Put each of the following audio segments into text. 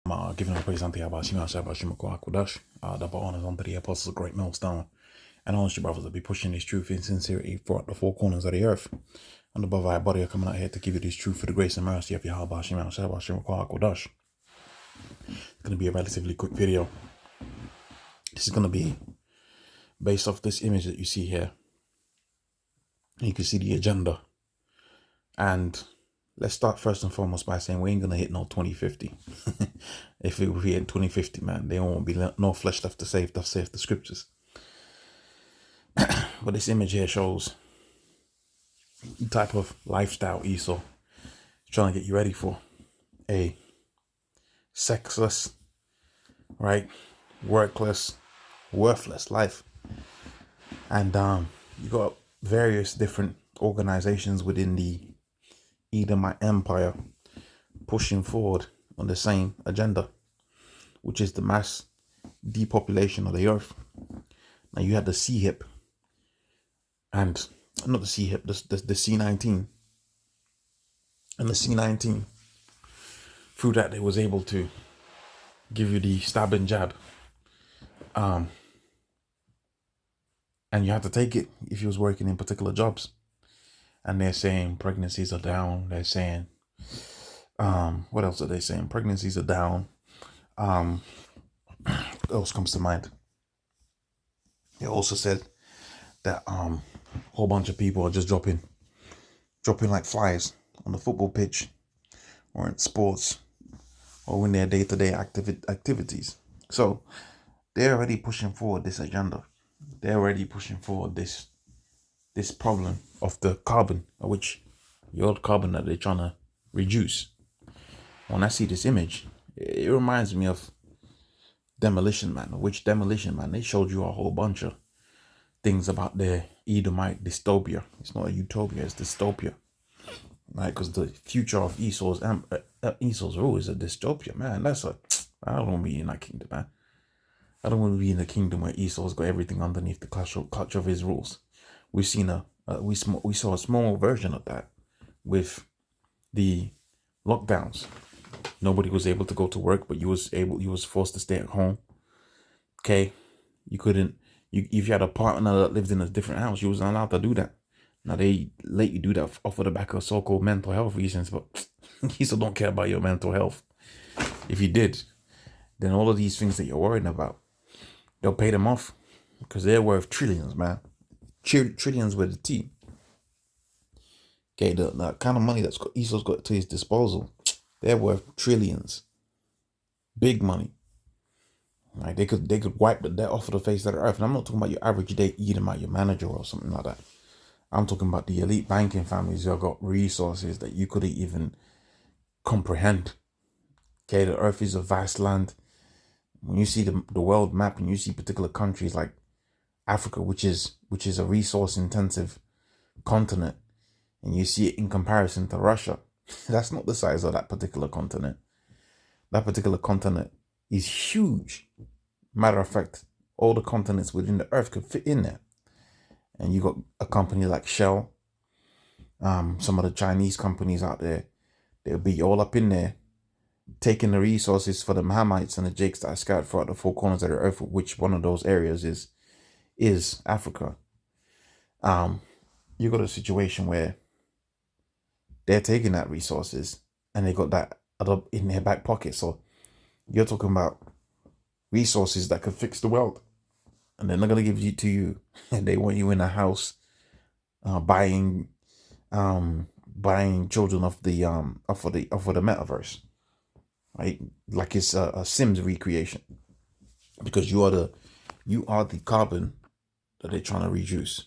Giving all praise unto Yahweh Shema Shabbat Shema Kodash, double honors unto the apostles, great millstone, and honors you brothers that be pushing this truth in sincerity throughout the four corners of the earth. And above our body are coming out here to give you this truth for the grace and mercy of Yahweh Shema Shabbat Shema Kodash. It's going to be a relatively quick video. This is going to be based off this image that you see here. You can see the agenda. And let's start first and foremost by saying we ain't going to hit no 2050. If we hit 2050, man, there won't be no flesh left to save, thus saith the scriptures. But this image here shows the type of lifestyle Esau is trying to get you ready for. A sexless, right, workless, worthless life. And you got various different organizations within the Edomite Empire pushing forward on the same agenda, which is the mass depopulation of the earth. Now you had the CHIP, and not the CHIP, the C19. And the C19, through that they was able to give you the stab and jab. And you had to take it if you was working in particular jobs. And they're saying pregnancies are down. They're saying, what else are they saying? Pregnancies are down. What else comes to mind? They also said that a whole bunch of people are just dropping like flies on the football pitch or in sports or in their day-to-day activities. So they're already pushing forward this agenda. They're already pushing forward this problem of the carbon, which the old carbon that they're trying to reduce. When I see this image, it reminds me of Demolition Man, which Demolition Man, they showed you a whole bunch of things about their Edomite dystopia. It's not a utopia, it's dystopia. Right? Because the future of Esau's rule is a dystopia, man. I don't want to be in that kingdom, man. I don't want to be in a kingdom where Esau's got everything underneath the clutch of his rules. We've seen we saw a small version of that with the lockdowns. Nobody was able to go to work, but you was forced to stay at home. Okay, you couldn't. If you had a partner that lived in a different house, you wasn't allowed to do that. Now they let you do that off of the back of so-called mental health reasons, but you still don't care about your mental health. If you did, then all of these things that you're worrying about, they'll pay them off because they're worth trillions, man. Trillions with a T. Okay, the kind of money that's Esau's got to his disposal, they're worth trillions. Big money. Like they could wipe the debt off of the face of the earth. And I'm not talking about your average day Edomite, your manager or something like that. I'm talking about the elite banking families who have got resources that you couldn't even comprehend. Okay, the earth is a vast land. When you see the world map and you see particular countries like Africa, which is a resource intensive continent, and you see it in comparison to Russia, that's not the size of that particular continent. That particular continent is huge. Matter of fact, all the continents within the earth could fit in there. And you got a company like Shell, some of the Chinese companies out there, they'll be all up in there, taking the resources for the Hamites and the Jakes that are scattered throughout the four corners of the earth, which one of those areas is Africa. You got a situation where they're taking that resources and they got that in their back pocket. So you're talking about resources that could fix the world, and they're not gonna give it to you. And they want you in a house, buying children of the metaverse, right? Like it's a Sims recreation, because you are the carbon that they're trying to reduce.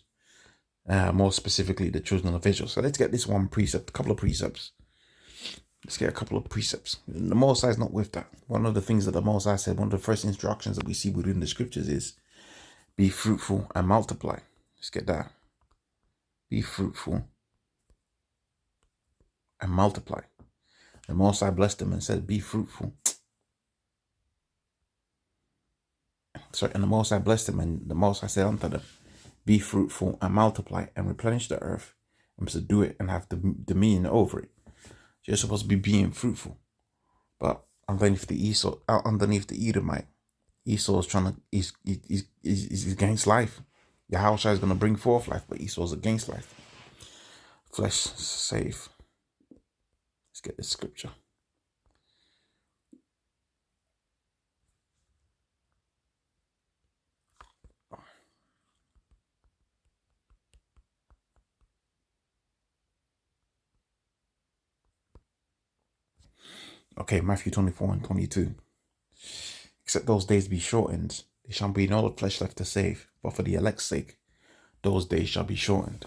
More specifically, the children of Israel. So let's get this one precept, a couple of precepts. Let's get a couple of precepts. The Most High is not with that. One of the things that the Most High said, one of the first instructions that we see within the scriptures is, be fruitful and multiply. Let's get that. Be fruitful and multiply. The Most High blessed them and said, be fruitful. And the Most High blessed them, and the Most High said unto them, be fruitful and multiply and replenish the earth and subdue it and have dominion over it. So you're supposed to be being fruitful. But underneath the Esau, out underneath the Edomite. Esau is trying to, he's against life. Yahushua is going to bring forth life, but Esau's against life. Flesh save. Let's get this scripture. Okay, Matthew 24 and 22. Except those days be shortened, there shall be no flesh left to save, but for the elect's sake, those days shall be shortened.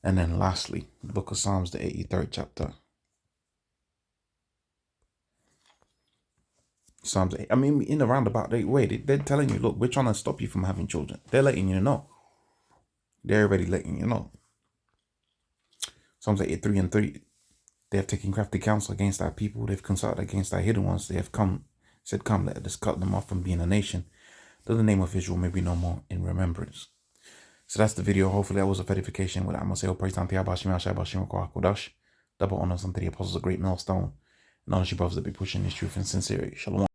And then lastly, the book of Psalms, the 83rd chapter. Psalms 8. I mean, in a roundabout way, they're telling you, look, we're trying to stop you from having children. They're letting you know. They're already letting you know. Psalms 83 and 3. They have taken crafty counsel against our people. They've consulted against our hidden ones. They have said, come, let us cut them off from being a nation, that the name of Israel may be no more in remembrance. So that's the video. Hopefully that was a edification. With that, I'm going to say, oh, praise unto Kodash. Double honors unto the apostles of great millstone. And honor you brothers that be pushing this truth in sincerity. Shalom.